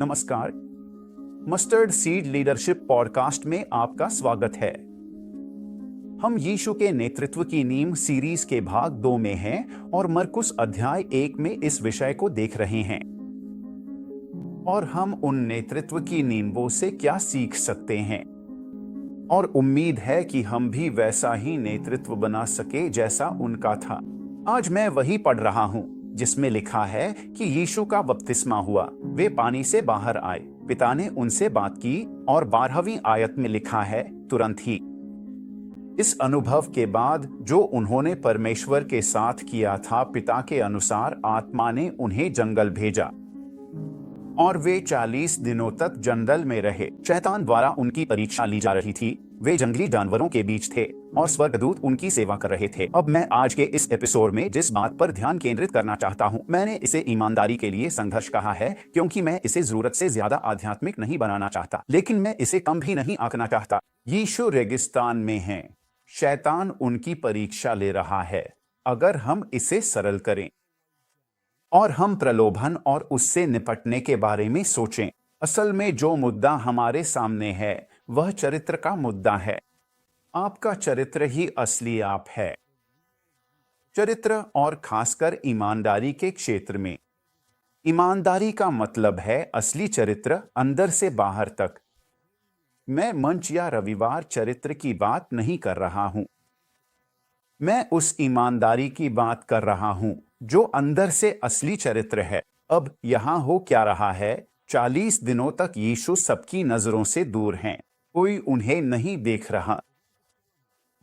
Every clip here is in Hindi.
नमस्कार। मस्टर्ड सीड लीडरशिप पॉडकास्ट में आपका स्वागत है। हम यीशु के नेतृत्व की नींव सीरीज के भाग 2 में हैं और मरकुस अध्याय 1 में इस विषय को देख रहे हैं। और हम उन नेतृत्व की नींवों से क्या सीख सकते हैं, और उम्मीद है कि हम भी वैसा ही नेतृत्व बना सके जैसा उनका था। आज मैं वही पढ़ रहा हूं जिसमें लिखा है कि यीशु का बपतिस्मा हुआ, वे पानी से बाहर आए, पिता ने उनसे बात की, और 12वीं आयत में लिखा है, तुरंत ही। इस अनुभव के बाद जो उन्होंने परमेश्वर के साथ किया था, पिता के अनुसार आत्मा ने उन्हें जंगल भेजा और वे 40 दिनों तक जंगल में रहे। शैतान द्वारा उनकी परीक्षा ली जा रही थी। वे जंगली जानवरों के बीच थे और स्वर्गदूत उनकी सेवा कर रहे थे। अब मैं आज के इस एपिसोड में जिस बात पर ध्यान केंद्रित करना चाहता हूं, मैंने इसे ईमानदारी के लिए संघर्ष कहा है, क्योंकि मैं इसे जरूरत से ज्यादा आध्यात्मिक नहीं बनाना चाहता, लेकिन मैं इसे कम भी नहीं आंकना चाहता। यीशु रेगिस्तान में हैं। शैतान उनकी परीक्षा ले रहा है। अगर हम इसे सरल करें और हम प्रलोभन और उससे निपटने के बारे में सोचें, असल में जो मुद्दा हमारे सामने है वह चरित्र का मुद्दा है। आपका चरित्र ही असली आप है। चरित्र, और खासकर ईमानदारी के क्षेत्र में। ईमानदारी का मतलब है असली चरित्र, अंदर से बाहर तक। मैं मंच या रविवार चरित्र की बात नहीं कर रहा हूं। मैं उस ईमानदारी की बात कर रहा हूं जो अंदर से असली चरित्र है। अब यहां हो क्या रहा है? 40 दिनों तक यीशु सबकी नजरों से दूर हैं। कोई उन्हें नहीं देख रहा।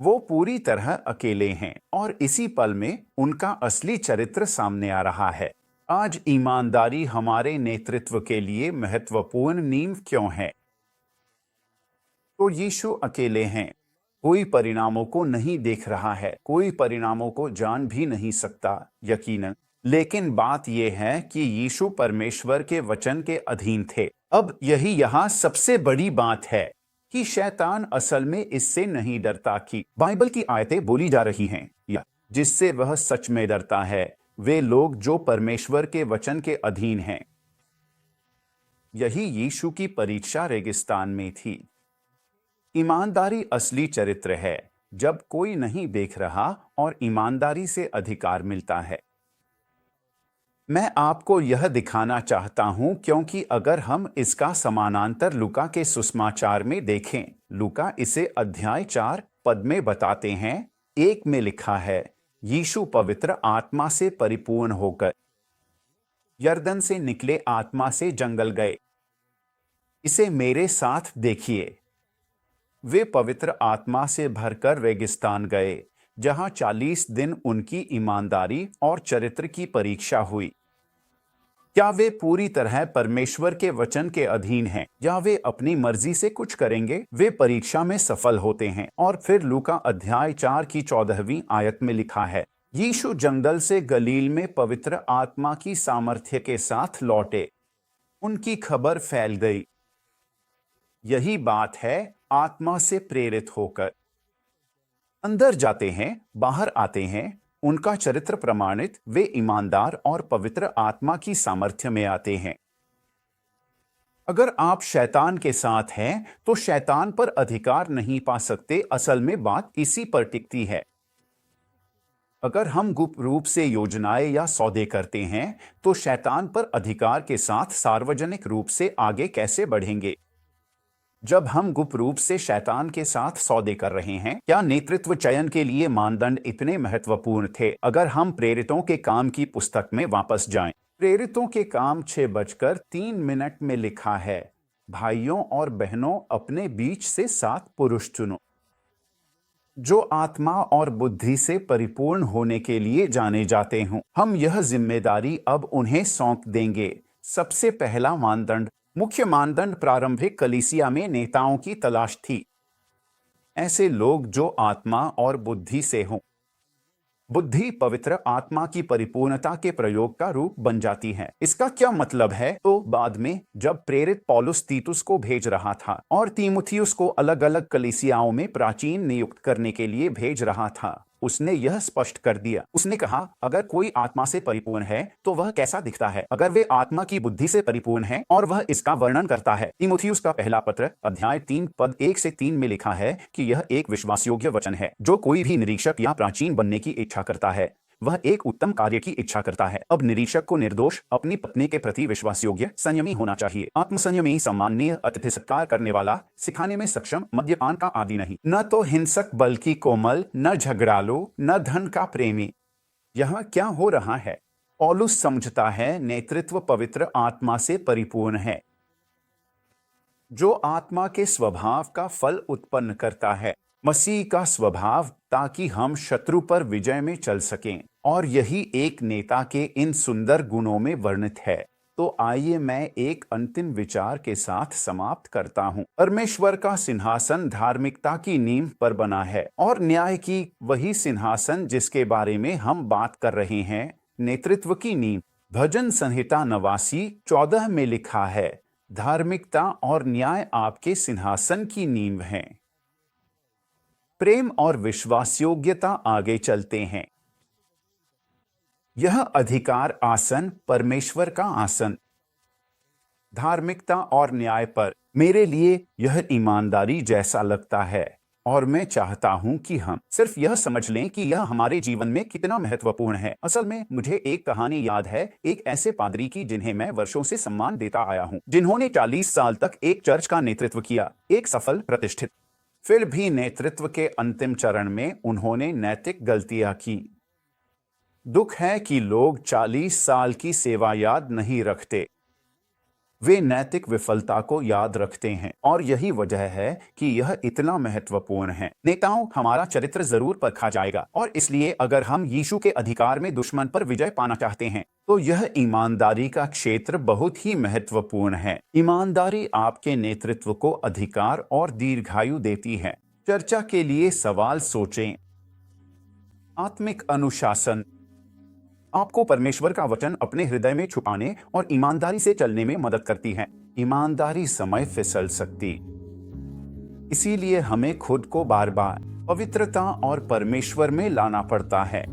वो पूरी तरह अकेले हैं, और इसी पल में उनका असली चरित्र सामने आ रहा है। आज ईमानदारी हमारे नेतृत्व के लिए महत्वपूर्ण नींव क्यों है? तो यीशु अकेले हैं। कोई परिणामों को नहीं देख रहा है, कोई परिणामों को जान भी नहीं सकता, यकीनन। लेकिन बात यह है कि यीशु परमेश्वर के वचन के अधीन थे। अब यही यहाँ सबसे बड़ी बात है कि शैतान असल में इससे नहीं डरता कि बाइबल की आयतें बोली जा रही हैं, या जिससे वह सच में डरता है वे लोग जो परमेश्वर के वचन के अधीन हैं। यही यीशु की परीक्षा रेगिस्तान में थी। ईमानदारी असली चरित्र है, जब कोई नहीं देख रहा और ईमानदारी से अधिकार मिलता है। मैं आपको यह दिखाना चाहता हूं, क्योंकि अगर हम इसका समानांतर लूका के सुसमाचार में देखें, लूका इसे अध्याय 4 पद में बताते हैं। 1 में लिखा है, यीशु पवित्र आत्मा से परिपूर्ण होकर यरदन से निकले आत्मा से जंगल गए। इसे मेरे साथ देखिए। वे पवित्र आत्मा से भरकर रेगिस्तान गए, जहां 40 दिन उनकी ईमानदारी और चरित्र की परीक्षा हुई। क्या वे पूरी तरह परमेश्वर के वचन के अधीन हैं, या वे अपनी मर्जी से कुछ करेंगे? वे परीक्षा में सफल होते हैं। और फिर लूका अध्याय 4 की 14वीं आयत में लिखा है, यीशु जंगल से गलील में पवित्र आत्मा की सामर्थ्य के साथ लौटे। उनकी खबर फैल गई। यही बात है, आत्मा से प्रेरित होकर अंदर जाते हैं, बाहर आते हैं, उनका चरित्र प्रमाणित, वे ईमानदार और पवित्र आत्मा की सामर्थ्य में आते हैं। अगर आप शैतान के साथ हैं तो शैतान पर अधिकार नहीं पा सकते। असल में बात इसी पर टिकती है। अगर हम गुप्त रूप से योजनाएं या सौदे करते हैं तो शैतान पर अधिकार के साथ सार्वजनिक रूप से आगे कैसे बढ़ेंगे? जब हम गुप्त रूप से शैतान के साथ सौदे कर रहे हैं, क्या नेतृत्व चयन के लिए मानदंड इतने महत्वपूर्ण थे? अगर हम प्रेरितों के काम की पुस्तक में वापस जाएं, प्रेरितों के काम 6:03 में लिखा है, भाइयों और बहनों, अपने बीच से 7 पुरुष चुनो जो आत्मा और बुद्धि से परिपूर्ण होने के लिए जाने जाते हों। हम यह जिम्मेदारी अब उन्हें सौंप देंगे। सबसे पहला मानदंड, मुख्य मानदंड प्रारंभिक कलीसिया में नेताओं की तलाश थी। ऐसे लोग जो आत्मा और बुद्धि से हों। बुद्धि पवित्र आत्मा की परिपूर्णता के प्रयोग का रूप बन जाती है। इसका क्या मतलब है? तो बाद में जब प्रेरित पौलुस तीतुस को भेज रहा था और तीमुथियुस को अलग अलग कलीसियाओं में प्राचीन नियुक्त करने के लिए भेज रहा था, उसने यह स्पष्ट कर दिया। उसने कहा, अगर कोई आत्मा से परिपूर्ण है तो वह कैसा दिखता है? अगर वे आत्मा की बुद्धि से परिपूर्ण है और वह इसका वर्णन करता है। तीमुथियुस का पहला पत्र अध्याय 3 पद 1 से 3 में लिखा है कि यह एक विश्वासयोग्य वचन है। जो कोई भी निरीक्षक या प्राचीन बनने की इच्छा करता है वह एक उत्तम कार्य की इच्छा करता है। अब निरीक्षक को निर्दोष, अपनी पत्नी के प्रति विश्वासयोग्य, संयमी होना चाहिए। आत्मसंयमी, सम्माननीय, अतिथि सत्कार करने वाला, सिखाने में सक्षम, मद्यपान का आदी नहीं, न तो हिंसक बल्कि कोमल, न झगड़ालू, न धन का प्रेमी। यहाँ क्या हो रहा है? पौलुस समझता है नेतृत्व पवित्र आत्मा से परिपूर्ण है, जो आत्मा के स्वभाव का फल उत्पन्न करता है, मसीह का स्वभाव, ताकि हम शत्रु पर विजय में चल सकें। और यही एक नेता के इन सुंदर गुणों में वर्णित है। तो आइए मैं एक अंतिम विचार के साथ समाप्त करता हूं। परमेश्वर का सिंहासन धार्मिकता की नींव पर बना है और न्याय की वही सिंहासन जिसके बारे में हम बात कर रहे हैं, नेतृत्व की नींव। भजन संहिता 89:14 में लिखा है, धार्मिकता और न्याय आपके सिंहासन की नींव हैं। प्रेम और विश्वासयोग्यता आगे चलते हैं। यह अधिकार आसन परमेश्वर का आसन। धार्मिकता और न्याय पर मेरे लिए यह ईमानदारी जैसा लगता है और मैं चाहता हूं कि हम सिर्फ यह समझ लें कि यह हमारे जीवन में कितना महत्वपूर्ण है। असल में मुझे एक कहानी याद है, एक ऐसे पादरी की जिन्हें मैं वर्षों से सम्मान देता आया हूं, जिन्होंने 40 साल तक एक चर्च का नेतृत्व किया, एक सफल, प्रतिष्ठित। फिर भी नेतृत्व के अंतिम चरण में उन्होंने नैतिक गलतियां की। दुख है कि लोग 40 साल की सेवा याद नहीं रखते, वे नैतिक विफलता को याद रखते हैं। और यही वजह है कि यह इतना महत्वपूर्ण है। नेताओं, हमारा चरित्र जरूर परखा जाएगा, और इसलिए अगर हम यीशु के अधिकार में दुश्मन पर विजय पाना चाहते हैं तो यह ईमानदारी का क्षेत्र बहुत ही महत्वपूर्ण है। ईमानदारी आपके नेतृत्व को अधिकार और दीर्घायु देती है। चर्चा के लिए सवाल सोचें। आत्मिक अनुशासन आपको परमेश्वर का वचन अपने हृदय में छुपाने और ईमानदारी से चलने में मदद करती है। ईमानदारी समय फिसल सकती, इसीलिए हमें खुद को बार बार पवित्रता और परमेश्वर में लाना पड़ता है,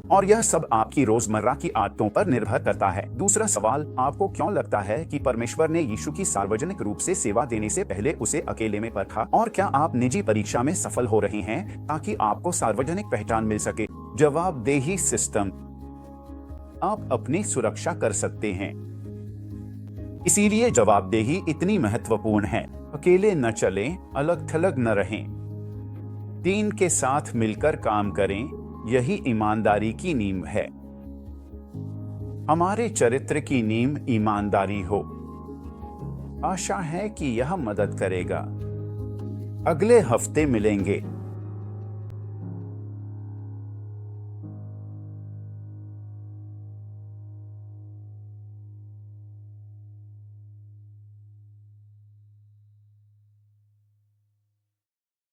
और यह सब आपकी रोजमर्रा की आदतों पर निर्भर करता है। दूसरा सवाल, आपको क्यों लगता है कि परमेश्वर ने यीशु की सार्वजनिक रूप से सेवा देने से पहले उसे अकेले में परखा? और क्या आप निजी परीक्षा में सफल हो रहे हैं ताकि आपको सार्वजनिक पहचान मिल सके? जवाबदेही सिस्टम, आप अपनी सुरक्षा कर सकते हैं, इसीलिए जवाबदेही इतनी महत्वपूर्ण है। अकेले न चलें, अलग थलग न रहें, टीम के साथ मिलकर काम करें, यही ईमानदारी की नींव है। हमारे चरित्र की नींव ईमानदारी हो। आशा है कि यह मदद करेगा। अगले हफ्ते मिलेंगे।